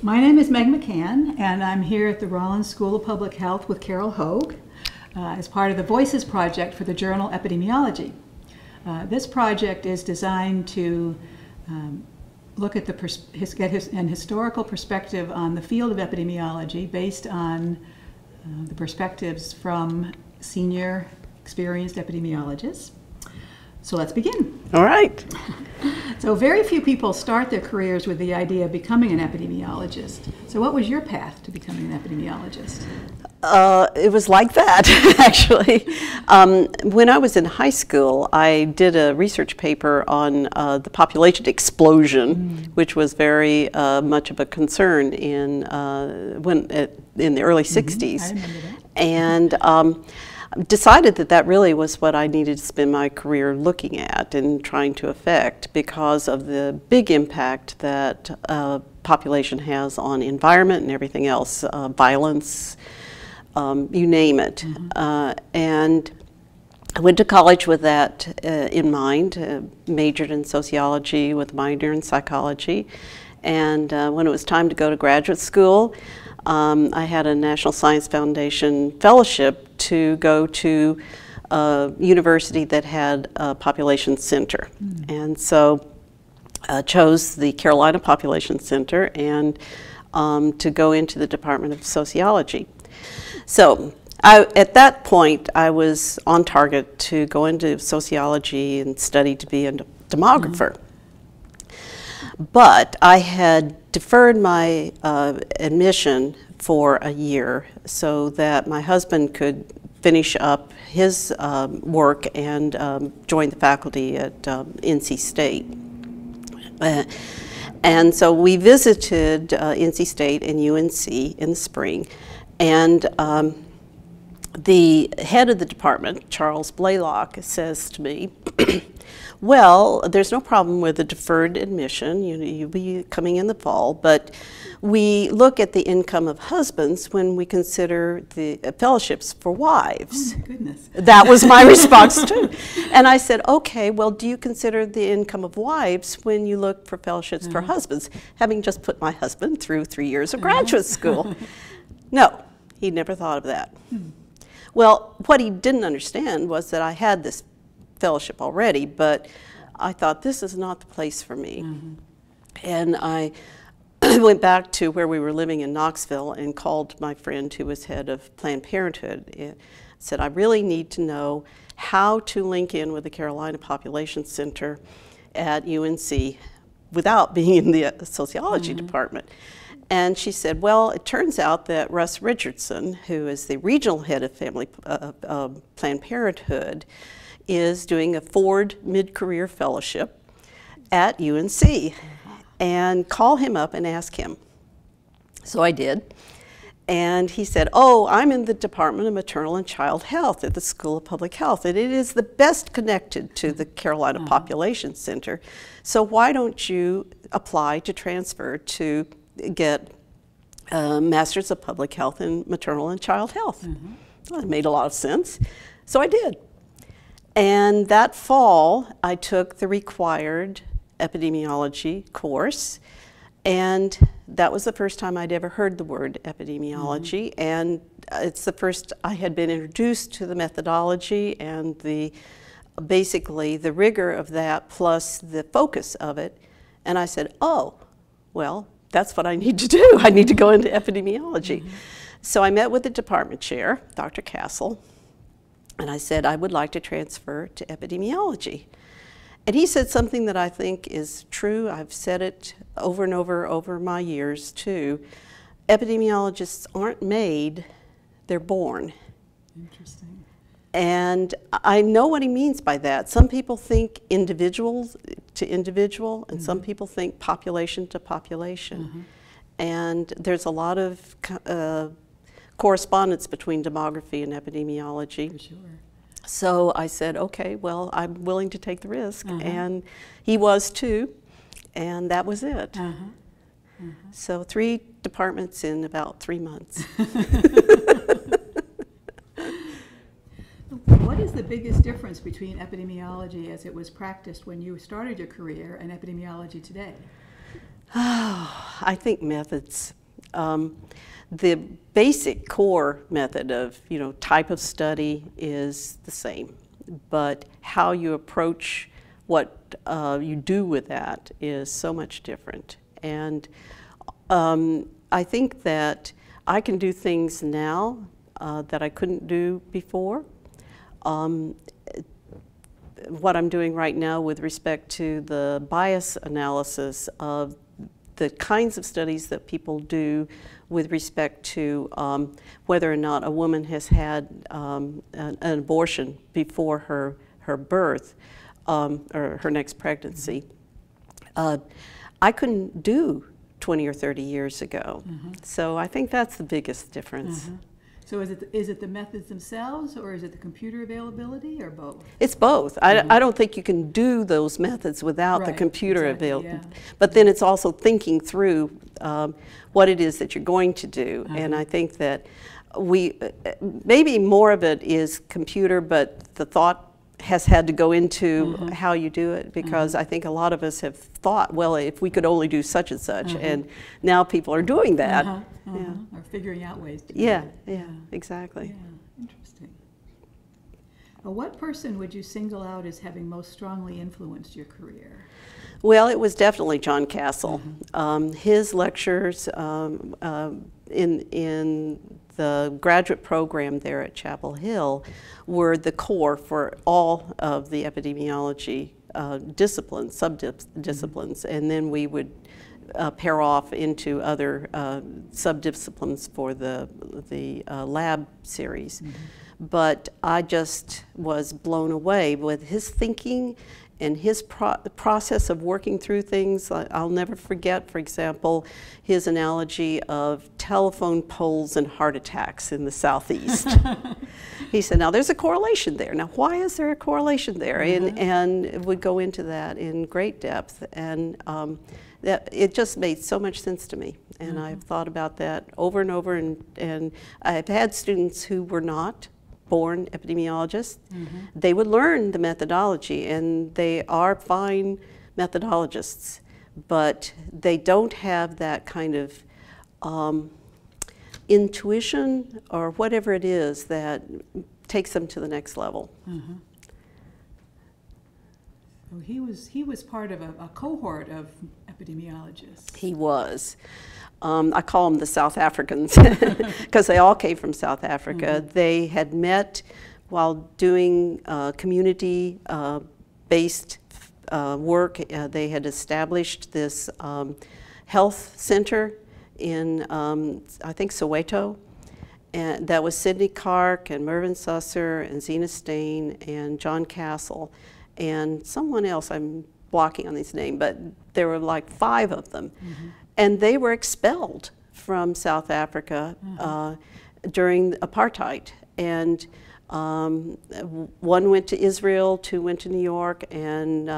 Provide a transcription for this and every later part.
My name is Meg McCann, and I'm here at the Rollins School of Public Health with Carol Hogue as part of the Voices Project for the journal Epidemiology. This project is designed to look at an historical perspective on the field of epidemiology based on the perspectives from senior experienced epidemiologists. So let's begin. All right. So very few people start their careers with the idea of becoming an epidemiologist. So what was your path to becoming an epidemiologist? It was like that, actually. When I was in high school, I did a research paper on the population explosion, which was very much of a concern in the early 60s. I remember that. And decided that that really was what I needed to spend my career looking at and trying to affect, because of the big impact that population has on environment and everything else, violence, you name it. And I went to college with that in mind, majored in sociology with a minor in psychology. And when it was time to go to graduate school, I had a National Science Foundation fellowship to go to a university that had a population center. And so chose the Carolina Population Center and to go into the Department of Sociology. So at that point, I was on target to go into sociology and study to be a demographer. But I had deferred my admission for a year so that my husband could finish up his work and join the faculty at NC State. And so we visited NC State and UNC in the spring, and the head of the department, Charles Blaylock, says to me, well, there's no problem with a deferred admission. You'll be coming in the fall, but we look at the income of husbands when we consider the fellowships for wives. Oh my goodness. That was my response too. And I said, okay, well, do you consider the income of wives when you look for fellowships for husbands, having just put my husband through 3 years of graduate school? No, he never thought of that. Well, what he didn't understand was that I had this fellowship already, but I thought this is not the place for me. And I went back to where we were living in Knoxville and called my friend who was head of Planned Parenthood and said, I really need to know how to link in with the Carolina Population Center at UNC without being in the sociology department. And she said, well, it turns out that Russ Richardson, who is the regional head of Planned Parenthood, is doing a Ford mid-career fellowship at UNC, and call him up and ask him. So I did, and he said, oh, I'm in the Department of Maternal and Child Health at the School of Public Health, and it is the best connected to the Carolina Population Center, so why don't you apply to transfer to get a Master's of Public Health in Maternal and Child Health? Well, it made a lot of sense, so I did. And that fall, I took the required epidemiology course, and that was the first time I'd ever heard the word epidemiology, and it's the first I had been introduced to the methodology and basically the rigor of that plus the focus of it, and I said, oh, well, that's what I need to do. I need to go into epidemiology. So I met with the department chair, Dr. Castle, and I said, I would like to transfer to epidemiology. And he said something that I think is true. I've said it over and over my years too. Epidemiologists aren't made, they're born. Interesting. And I know what he means by that. Some people think individual to individual, and some people think population to population. And there's a lot of correspondence between demography and epidemiology. For sure. So I said, okay, well, I'm willing to take the risk. And he was too, and that was it. So 3 departments in about 3 months. What is the biggest difference between epidemiology as it was practiced when you started your career and epidemiology today? I think methods. The basic core method of, type of study is the same, but how you approach what you do with that is so much different. And I think that I can do things now that I couldn't do before. What I'm doing right now with respect to the bias analysis of the kinds of studies that people do with respect to whether or not a woman has had an abortion before her birth or her next pregnancy, I couldn't do 20 or 30 years ago. So I think that's the biggest difference. So is it the methods themselves, or is it the computer availability, or both? It's both. I don't think you can do those methods without the computer availability. But then it's also thinking through what it is that you're going to do. And I think that maybe more of it is computer, but the thought has had to go into how you do it, because I think a lot of us have thought, well, if we could only do such and such, and now people are doing that. Or figuring out ways to do it. Yeah, exactly. Yeah, interesting. Well, what person would you single out as having most strongly influenced your career? Well, it was definitely John Castle. His lectures in the graduate program there at Chapel Hill were the core for all of the epidemiology disciplines, sub-disciplines, and then we would pair off into other sub-disciplines for the lab series. But I just was blown away with his thinking and his process of working through things. I'll never forget, for example, his analogy of telephone poles and heart attacks in the Southeast. He said, now there's a correlation there. Now why is there a correlation there? And would go into that in great depth. And that it just made so much sense to me. And I've thought about that over and over. And I've had students who were not born epidemiologists. They would learn the methodology, and they are fine methodologists, but they don't have that kind of intuition or whatever it is that takes them to the next level. So he was part of a cohort of epidemiologists. He was. I call them the South Africans because they all came from South Africa. They had met while doing community-based work. They had established this health center in, I think, Soweto. And that was Sidney Kark and Mervyn Susser and Zena Stain and John Castle and someone else. I'm blocking on these names, but there were like 5 of them. And they were expelled from South Africa during apartheid. And one went to Israel, 2 went to New York, and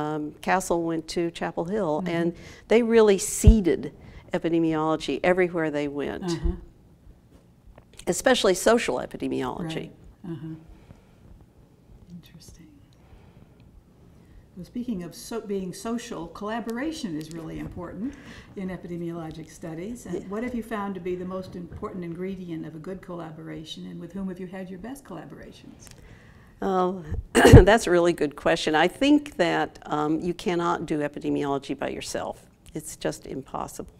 Castle went to Chapel Hill. And they really seeded epidemiology everywhere they went, especially social epidemiology. Interesting. Well, speaking of being social, collaboration is really important in epidemiologic studies. And what have you found to be the most important ingredient of a good collaboration, and with whom have you had your best collaborations? Oh, that's a really good question. I think that you cannot do epidemiology by yourself. It's just impossible.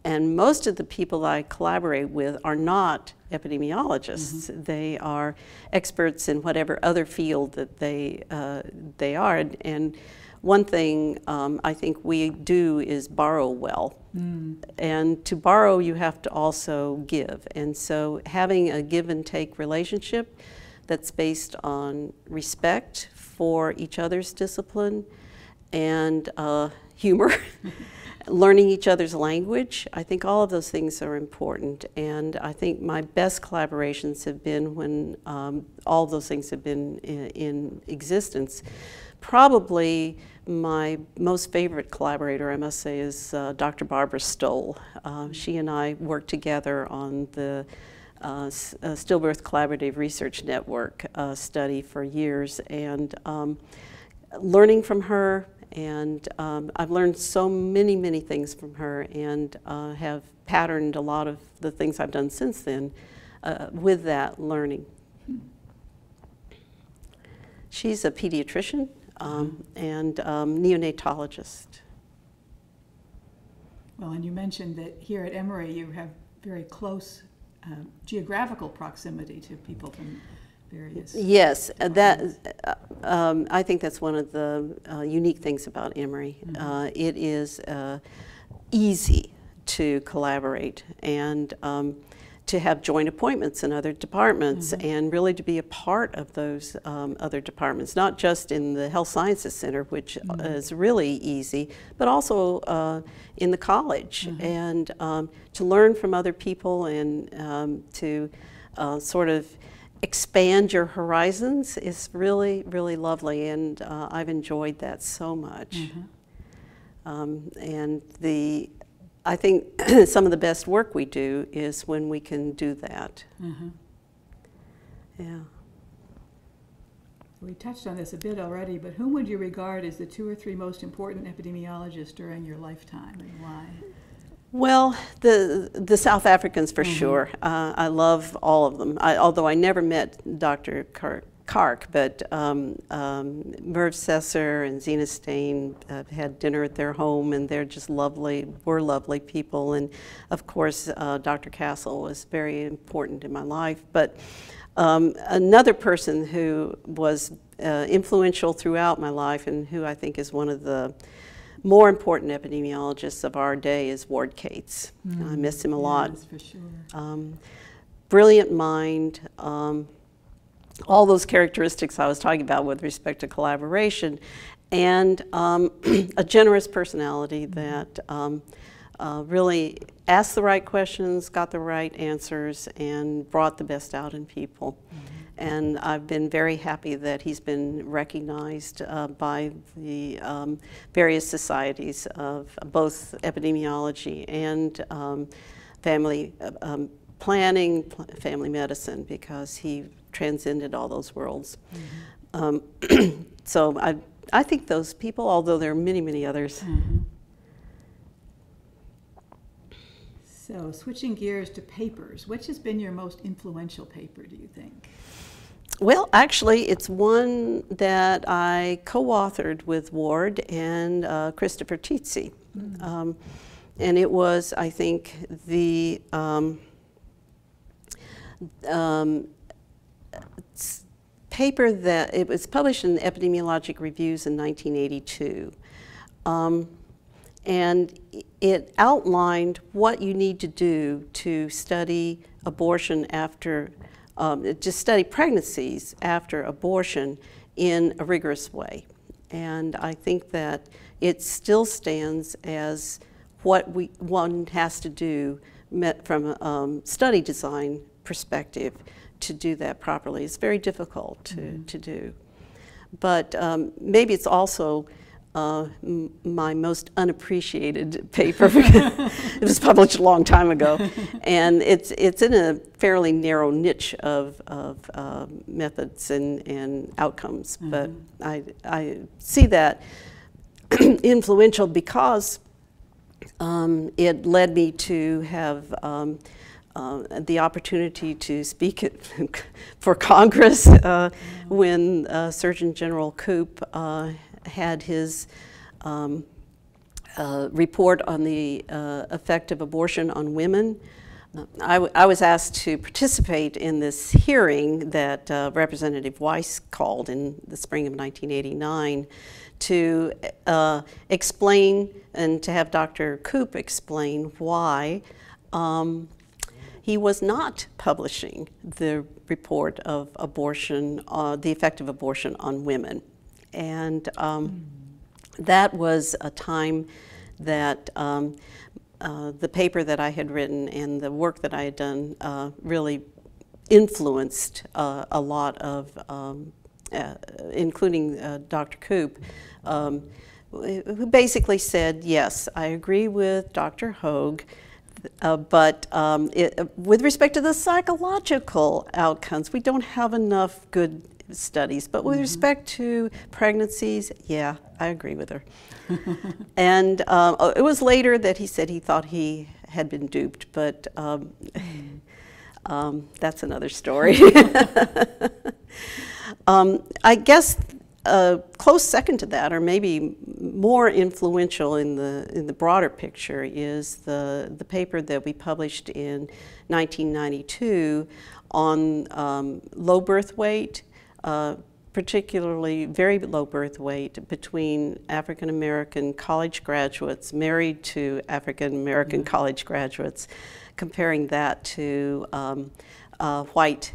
And most of the people I collaborate with are not epidemiologists. They are experts in whatever other field that they are. And one thing I think we do is borrow well. And to borrow, you have to also give. And so having a give and take relationship that's based on respect for each other's discipline and humor, learning each other's language, I think all of those things are important. And I think my best collaborations have been when all those things have been in existence. Probably my most favorite collaborator, I must say, is Dr. Barbara Stoll. She and I worked together on the Stillbirth Collaborative Research Network study for years, and learning from her And I've learned so many, many things from her, and have patterned a lot of the things I've done since then with that learning. She's a pediatrician and neonatologist. Well, and you mentioned that here at Emory you have very close geographical proximity to people from various. Yes, I think that's one of the unique things about Emory. It is easy to collaborate and to have joint appointments in other departments, and really to be a part of those other departments, not just in the Health Sciences Center, which is really easy, but also in the college, and to learn from other people and to sort of expand your horizons is really, really lovely, and I've enjoyed that so much. And I think some of the best work we do is when we can do that. Yeah. We touched on this a bit already, but whom would you regard as the 2 or 3 most important epidemiologists during your lifetime, and why? Well, the South Africans for sure. I love all of them. Although I never met Dr. Kark, but Merv Sesser and Zena Stain had dinner at their home, and they're just lovely, were lovely people. And of course, Dr. Castle was very important in my life. But another person who was influential throughout my life, and who I think is one of the more important epidemiologists of our day, is Ward Cates. I miss him a lot. Yes, for sure. Brilliant mind. All those characteristics I was talking about with respect to collaboration, and a generous personality that really asked the right questions, got the right answers, and brought the best out in people. And I've been very happy that he's been recognized by the various societies of both epidemiology and family planning, family medicine, because he transcended all those worlds. So I think those people, although there are many, many others. So switching gears to papers, which has been your most influential paper, do you think? Well, actually, it's one that I co-authored with Ward and Christopher Tizzi. And it was, I think, the paper that, it was published in Epidemiologic Reviews in 1982. And it outlined what you need to do to study abortion after, to study pregnancies after abortion in a rigorous way. And I think that it still stands as what one has to do from a study design perspective to do that properly. It's very difficult to do. But maybe it's also my most unappreciated paper. It was published a long time ago, and it's in a fairly narrow niche of methods and outcomes. But I see that influential because it led me to have the opportunity to speak for Congress when Surgeon General Koop had his report on the effect of abortion on women. I was asked to participate in this hearing that Representative Weiss called in the spring of 1989 to explain and to have Dr. Koop explain why he was not publishing the report of abortion, the effect of abortion on women. And that was a time that the paper that I had written and the work that I had done really influenced a lot of, including Dr. Koop, who basically said, yes, I agree with Dr. Hogue, but with respect to the psychological outcomes, we don't have enough good studies. But with respect to pregnancies, yeah, I agree with her. And it was later that he said he thought he had been duped, but that's another story. I guess a close second to that, or maybe more influential in the broader picture, is the paper that we published in 1992 on low birth weight, particularly very low birth weight between African American college graduates married to African American college graduates, comparing that to white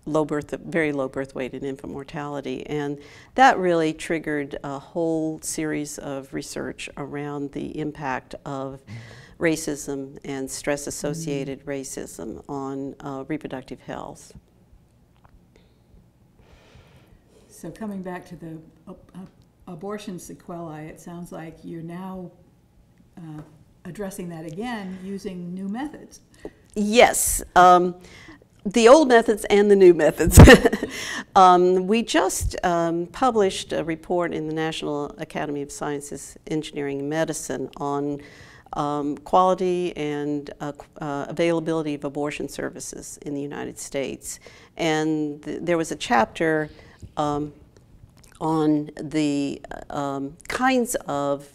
very low birth weight and infant mortality. And that really triggered a whole series of research around the impact of racism and stress-associated racism on reproductive health. So coming back to the abortion sequelae, it sounds like you're now addressing that again using new methods. Yes. The old methods and the new methods. We just published a report in the National Academy of Sciences, Engineering, and Medicine on quality and availability of abortion services in the United States. And there was a chapter on the kinds of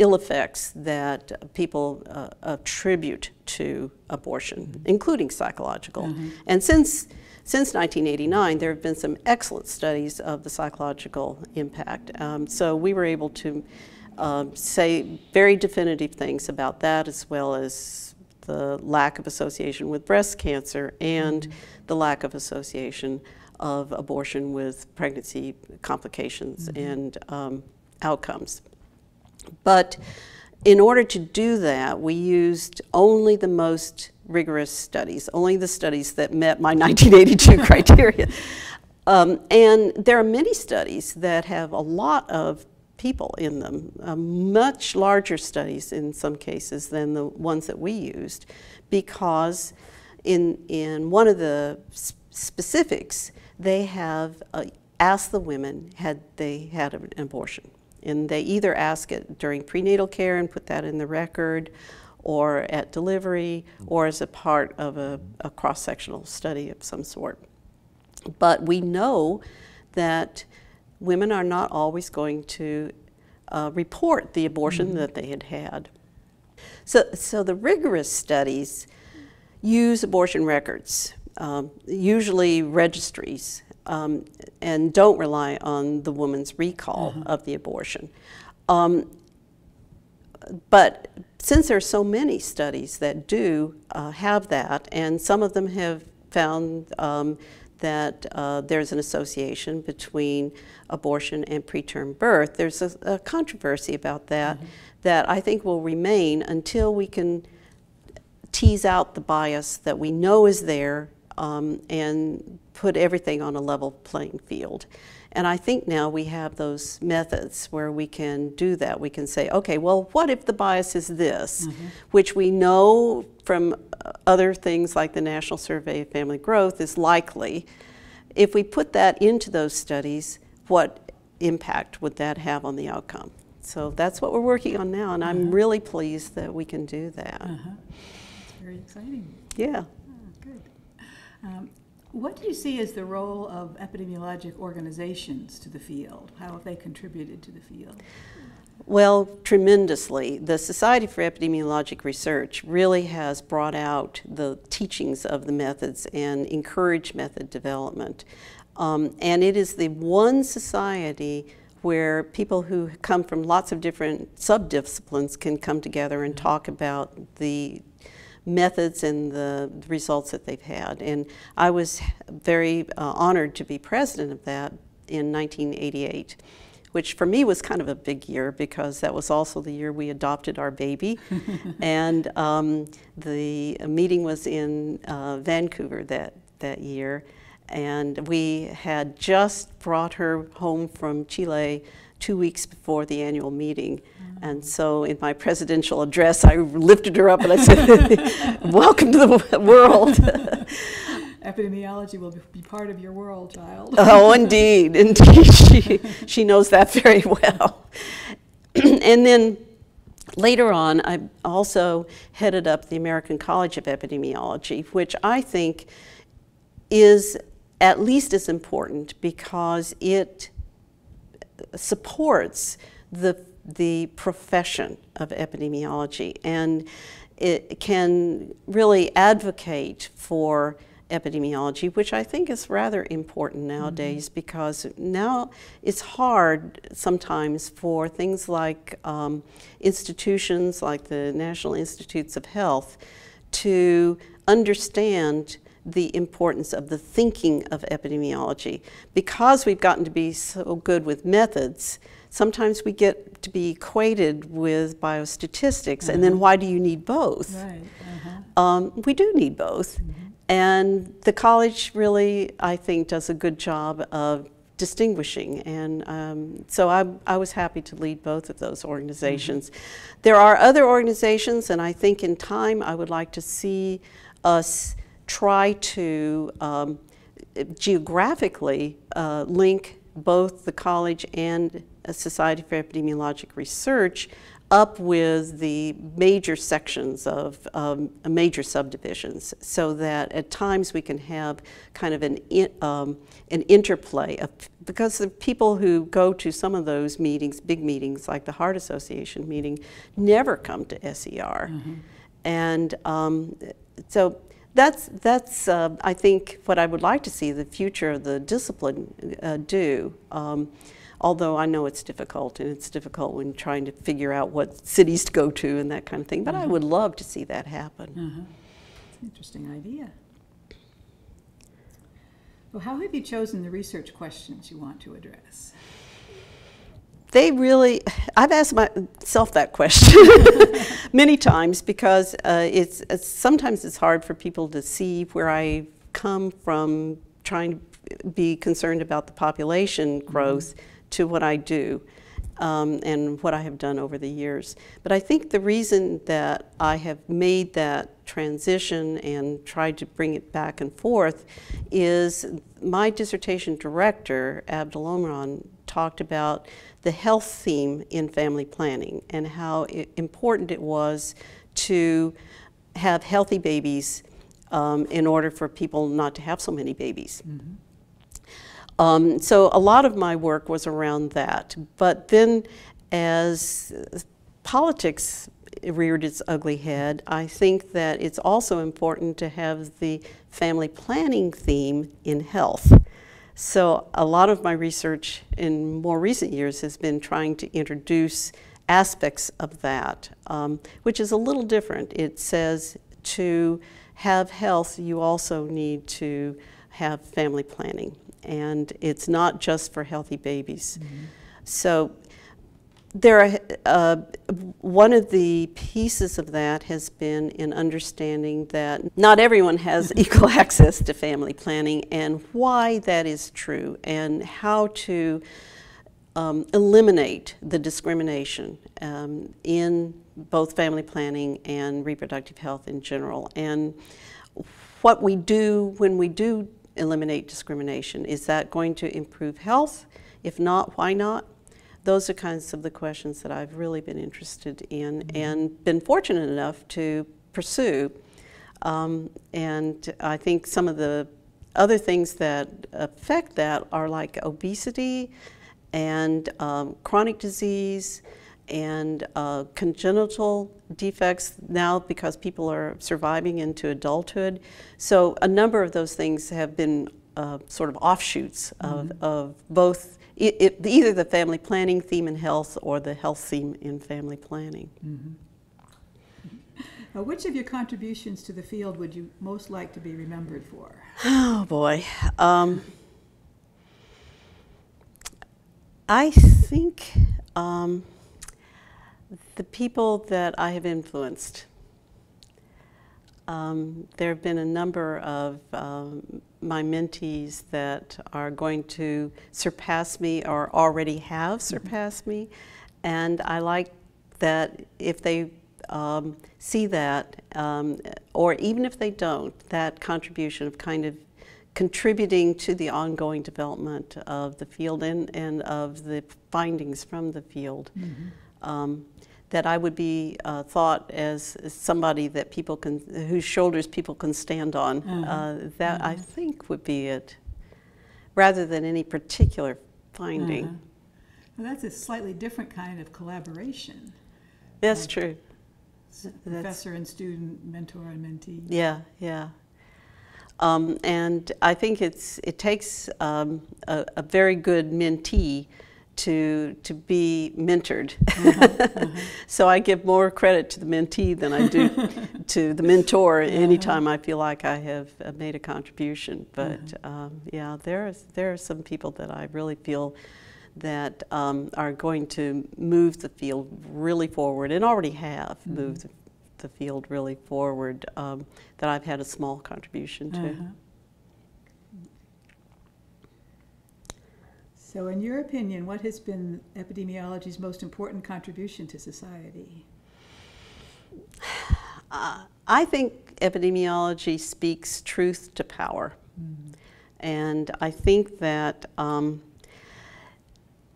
ill effects that people attribute to abortion, including psychological. And since 1989, there have been some excellent studies of the psychological impact. So we were able to say very definitive things about that, as well as the lack of association with breast cancer and the lack of association of abortion with pregnancy complications and outcomes. But in order to do that, we used only the most rigorous studies, only the studies that met my 1982 criteria. And there are many studies that have a lot of people in them, much larger studies in some cases than the ones that we used, because in one of the specifics, they have asked the women had they had an abortion. And they either ask it during prenatal care and put that in the record, or at delivery, or as a part of a cross-sectional study of some sort. But we know that women are not always going to report the abortion that they had had. So the rigorous studies use abortion records, usually registries, and don't rely on the woman's recall of the abortion. But since there are so many studies that do have that, and some of them have found that there's an association between abortion and preterm birth, there's a controversy about that that I think will remain until we can tease out the bias that we know is there and put everything on a level playing field. And I think now we have those methods where we can do that. We can say, okay, well, what if the bias is this, which we know from other things like the National Survey of Family Growth is likely. If we put that into those studies, what impact would that have on the outcome? So that's what we're working on now, and I'm really pleased that we can do that. It's very exciting. Yeah. Oh, good. What do you see as the role of epidemiologic organizations to the field? How have they contributed to the field? Well, tremendously. The Society for Epidemiologic Research really has brought out the teachings of the methods and encouraged method development. And it is the one society where people who come from lots of different subdisciplines can come together and talk about the methods and the results that they've had. And I was very honored to be president of that in 1988, which for me was kind of a big year because that was also the year we adopted our baby. And the meeting was in Vancouver that year. And we had just brought her home from Chile 2 weeks before the annual meeting. And so in my presidential address, I lifted her up and I said, welcome to the world. Epidemiology will be part of your world, child. Oh, indeed, indeed. She knows that very well. And then later on, I also headed up the American College of Epidemiology, which I think is at least as important because it supports the profession of epidemiology, and it can really advocate for epidemiology, which I think is rather important nowadays, because now it's hard sometimes for things like institutions like the National Institutes of Health to understand the importance of the thinking of epidemiology. Because we've gotten to be so good with methods, sometimes we get to be equated with biostatistics, and then why do you need both? Right. We do need both. And the college really, I think, does a good job of distinguishing. And so I was happy to lead both of those organizations. There are other organizations, and I think in time I would like to see us try to geographically link both the college and a Society for Epidemiologic Research up with the major sections of major subdivisions, so that at times we can have kind of an interplay of, because the people who go to some of those meetings, big meetings like the Heart Association meeting, never come to SER. And so that's I think what I would like to see the future of the discipline do. Although I know it's difficult, and it's difficult when trying to figure out what cities to go to and that kind of thing, but I would love to see that happen. It's an interesting idea. Well, how have you chosen the research questions you want to address? They really, I've asked myself that question many times, because sometimes it's hard for people to see where I come from trying to be concerned about the population growth to what I do and what I have done over the years. But I think the reason that I have made that transition and tried to bring it back and forth is my dissertation director, Abdul Omran, talked about the health theme in family planning and how important it was to have healthy babies in order for people not to have so many babies. So a lot of my work was around that. But then as politics reared its ugly head, I think that it's also important to have the family planning theme in health. So a lot of my research in more recent years has been trying to introduce aspects of that, which is a little different. It says to have health, you also need to have family planning. And it's not just for healthy babies. So there are, one of the pieces of that has been in understanding that not everyone has equal access to family planning, and why that is true, and how to eliminate the discrimination in both family planning and reproductive health in general, and what we do when we do eliminate discrimination. Is that going to improve health? If not, why not? Those are kinds of the questions that I've really been interested in and been fortunate enough to pursue. And I think some of the other things that affect that are like obesity and chronic disease and congenital defects now, because people are surviving into adulthood. So a number of those things have been sort of offshoots of both either the family planning theme in health or the health theme in family planning. Which of your contributions to the field would you most like to be remembered for? Oh boy. I think the people that I have influenced. There have been a number of my mentees that are going to surpass me or already have surpassed me, and I like that if they see that, or even if they don't, that contribution of kind of contributing to the ongoing development of the field and of the findings from the field. That I would be thought as somebody that people can, whose shoulders people can stand on. That I think would be it, rather than any particular finding. Well, that's a slightly different kind of collaboration. That's true. Professor and student, mentor and mentee. Yeah, yeah. And I think it takes a very good mentee to be mentored. So I give more credit to the mentee than I do to the mentor anytime I feel like I have made a contribution. But yeah, there are some people that I really feel that are going to move the field really forward, and already have moved the field really forward, that I've had a small contribution to. So in your opinion, what has been epidemiology's most important contribution to society? I think epidemiology speaks truth to power. And I think that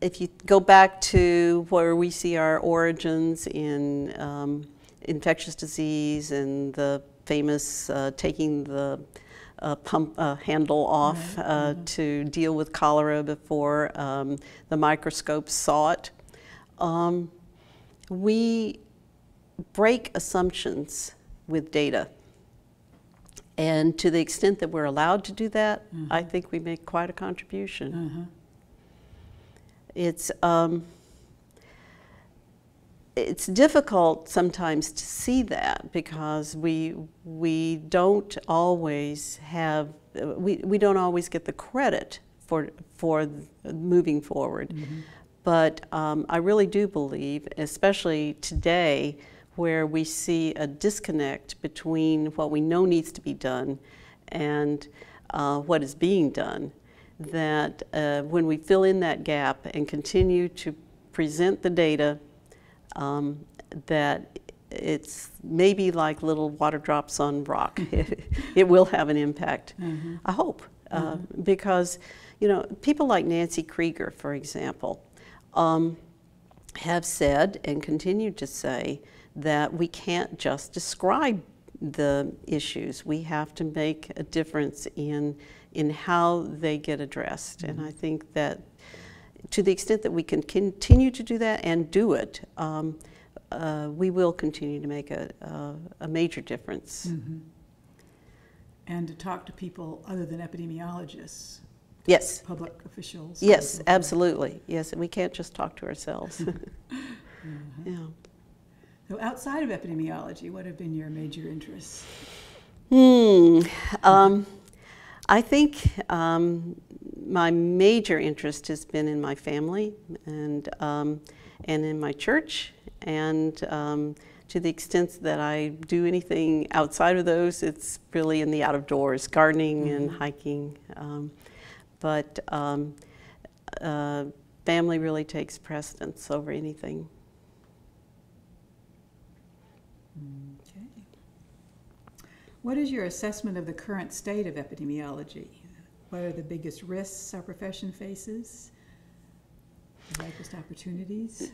if you go back to where we see our origins in infectious disease and the famous taking the pump handle off to deal with cholera before the microscopes saw it. We break assumptions with data. And to the extent that we're allowed to do that, I think we make quite a contribution. It's difficult sometimes to see that, because we don't always have, we don't always get the credit for moving forward. But I really do believe, especially today, where we see a disconnect between what we know needs to be done and what is being done, that when we fill in that gap and continue to present the data, that it's maybe like little water drops on rock. It will have an impact, I hope, because, you know, people like Nancy Krieger, for example, have said and continue to say that we can't just describe the issues. We have to make a difference in how they get addressed. And I think that to the extent that we can continue to do that and do it, we will continue to make a major difference. And to talk to people other than epidemiologists. Yes. Public officials. Yes, absolutely. Yes, and we can't just talk to ourselves. Yeah. So outside of epidemiology, what have been your major interests? I think my major interest has been in my family and in my church, and to the extent that I do anything outside of those, it's really in the out of doors, gardening and hiking. But family really takes precedence over anything. Okay. What is your assessment of the current state of epidemiology? What are the biggest risks our profession faces? The likest opportunities?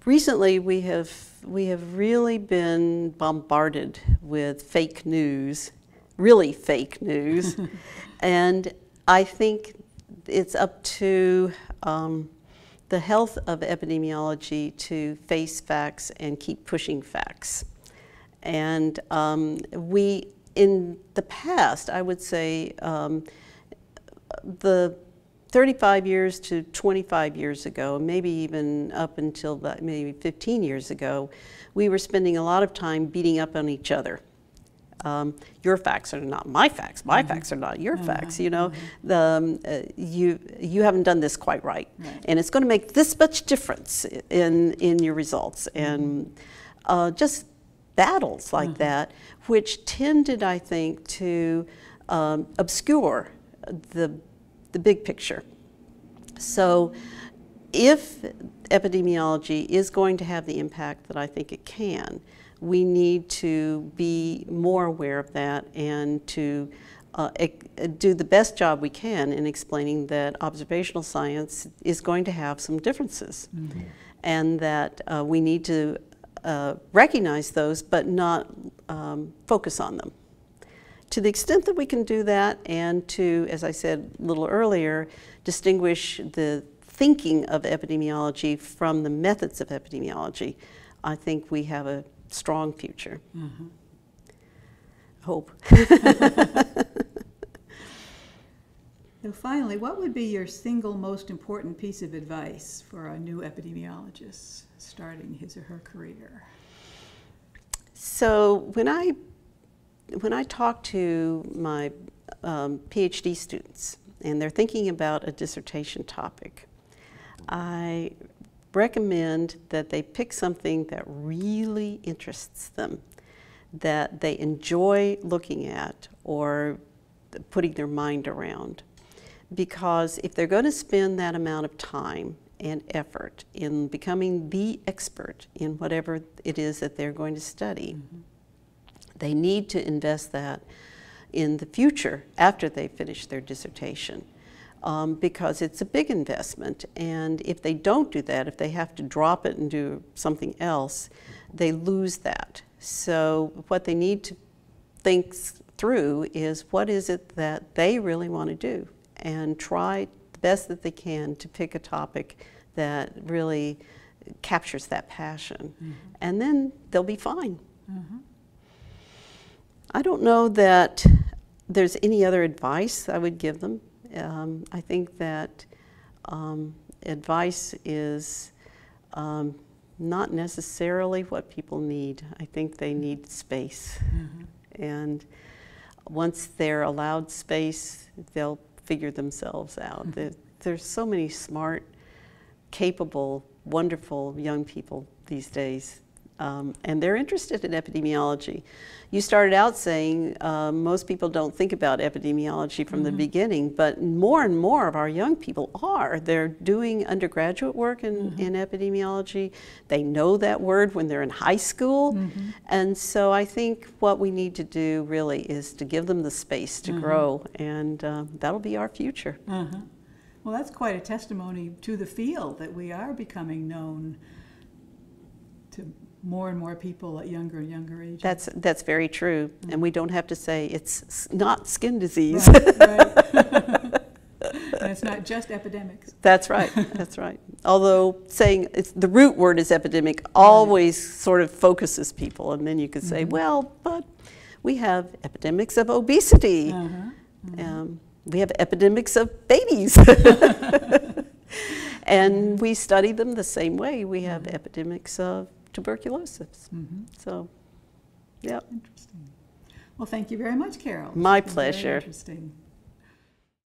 Recently, we have really been bombarded with fake news, really fake news, and I think it's up to the health of epidemiology to face facts and keep pushing facts. And we, in the past, I would say, the 35 years to 25 years ago, maybe even up until maybe 15 years ago, we were spending a lot of time beating up on each other. Your facts are not my facts. My facts are not your facts. You know, you haven't done this quite right, and it's going to make this much difference in your results, and just battles like that, which tended, I think, to obscure the big picture. So, if epidemiology is going to have the impact that I think it can, we need to be more aware of that and to do the best job we can in explaining that observational science is going to have some differences, and that we need to recognize those but not focus on them. To the extent that we can do that, and to, as I said a little earlier, distinguish the thinking of epidemiology from the methods of epidemiology, I think we have a strong future. Hope. So finally, what would be your single most important piece of advice for a new epidemiologist starting his or her career? So when I talk to my PhD students and they're thinking about a dissertation topic, I recommend that they pick something that really interests them, that they enjoy looking at or putting their mind around. Because if they're going to spend that amount of time and effort in becoming the expert in whatever it is that they're going to study, they need to invest that in the future after they finish their dissertation, because it's a big investment. And if they don't do that, if they have to drop it and do something else, they lose that. So what they need to think through is, what is it that they really want to do? And try the best that they can to pick a topic that really captures that passion. And then they'll be fine. I don't know that there's any other advice I would give them. I think that advice is not necessarily what people need. I think they need space. And once they're allowed space, they'll figure themselves out. There's so many smart, capable, wonderful young people these days, and they're interested in epidemiology. You started out saying most people don't think about epidemiology from the beginning, but more and more of our young people are. They're doing undergraduate work in epidemiology. They know that word when they're in high school. And so I think what we need to do really is to give them the space to grow, and that'll be our future. Well, that's quite a testimony to the field, that we are becoming known to more and more people at younger and younger ages. That's very true, and we don't have to say it's not skin disease. And it's not just epidemics. That's right. That's right. Although saying the root word is epidemic always sort of focuses people, and then you could say, well, but we have epidemics of obesity. We have epidemics of babies. And we study them the same way. We have epidemics of tuberculosis. So, yeah. Interesting. Well, thank you very much, Carol. My pleasure. Very interesting.